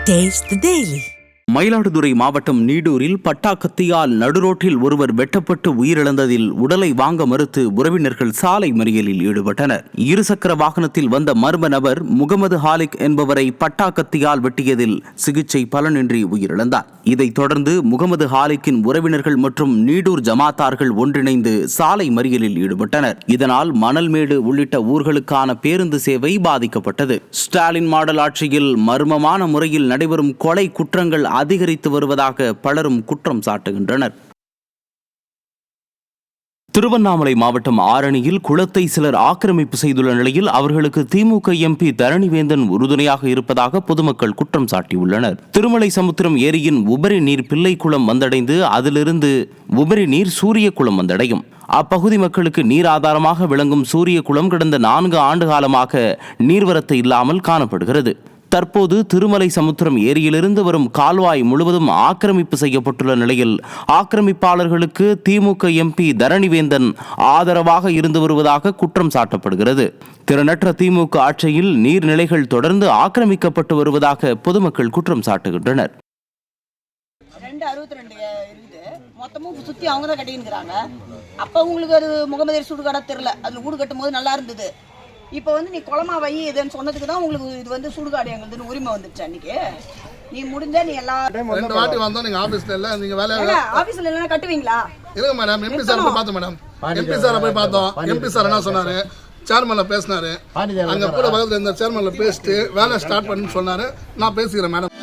Taste the Daily. Mayiladuthurai மாவட்டம் நீடூரில் பட்டாக்கத்தியால் நடுரோட்டில் ஒருவர் வெட்டப்பட்டு உயிரிழந்ததில் உடலை வாங்க மறுத்து உறவினர்கள் சாலை மறியலில் ஈடுபட்டனர். இருசக்கர வாகனத்தில் வந்த மர்ம நபர் முகமது ஹாலிக் என்பவரை பட்டாக்கத்தியால் வெட்டியதில் சிகிச்சை பலனின்றி உயிரிழந்தார். இதைத் தொடர்ந்து முகமது ஹாலிக்கின் உறவினர்கள் மற்றும் நீடூர் ஜமாத்தார்கள் ஒன்றிணைந்து சாலை மறியலில் ஈடுபட்டனர். இதனால் மணல்மேடு உள்ளிட்ட ஊர்களுக்கான பேருந்து சேவை பாதிக்கப்பட்டது. ஸ்டாலின் மாடல் ஆட்சியில் மர்மமான முறையில் நடைபெறும் கொலை குற்றங்கள் அதிகரித்து வருவதாக பலரும் குற்றம் சாட்டுகின்றனர். திருவண்ணாமலை மாவட்டம் ஆரணியில் குளத்தை சிலர் ஆக்கிரமிப்பு செய்துள்ள நிலையில் அவர்களுக்கு திமுக எம்பி தரணிவேந்தன் உறுதுணையாக இருப்பதாக பொதுமக்கள் குற்றம் சாட்டியுள்ளனர். திருமலை சமுத்திரம் ஏரியின் உபரி நீர் பிள்ளைக்குளம் வந்தடைந்து அதிலிருந்து உபரி நீர் சூரியகுளம் வந்தடையும். அப்பகுதி மக்களுக்கு நீர் ஆதாரமாக விளங்கும் சூரியகுளம் கடந்த 4 ஆண்டு காலமாக நீர்வரத்து இல்லாமல் காணப்படுகிறது. தற்போது திருமலை சமுத்திரம் ஏரியிலிருந்து வரும் கால்வாய் முழுவதும் ஆக்கிரமிப்பு செய்யப்பட்டுள்ள நிலையில் ஆக்கிரமிப்பாளர்களுக்கு திமுக எம்பி தரணிவேந்தன் ஆதரவாக இருந்து வருவதாக குற்றம் சாட்டப்படுகிறது. திறனற்ற திமுக ஆட்சியில் நீர்நிலைகள் தொடர்ந்து ஆக்கிரமிக்கப்பட்டு வருவதாக பொதுமக்கள் குற்றம் சாட்டுகின்றனர். மொத்தமும் சுத்தி அவங்க தான் கட்டிக்கிறாங்க. அப்ப உங்களுக்கு அது முகமது சுடுகாடா தெரியல, அதுல வீடு கட்டும் போது நல்லா இருந்தது. இப்போ நீ குளமா வை இதுன்னு சொன்னதுக்கு தான் உங்களுக்கு இது சுடுகாடு எங்களுதுன்னு உரிமை வந்துச்சு. அன்னைக்கு நீ முடிஞ்சா நீ எல்லா 2 வாட்டி வந்தோம். நீங்க ஆபீஸ்ல இல்ல, நீங்க வேலையில ஆபீஸ்ல இல்லனா கட்டுவீங்களா? இல்ல மேடம், எம்பி சார் போய் பார்த்தோம் மேடம். எம்பி சார் போய் பார்த்தோம். எம்பி சார் என்ன சொன்னாரு, சேர்மன்ல பேசினாரு. அங்க கூட பக்கத்துல இந்த சேர்மன்ல பேசிட்டு வேலை ஸ்டார்ட் பண்ணு சொன்னாரு. நான் பேசிக்கிறேன் மேடம்.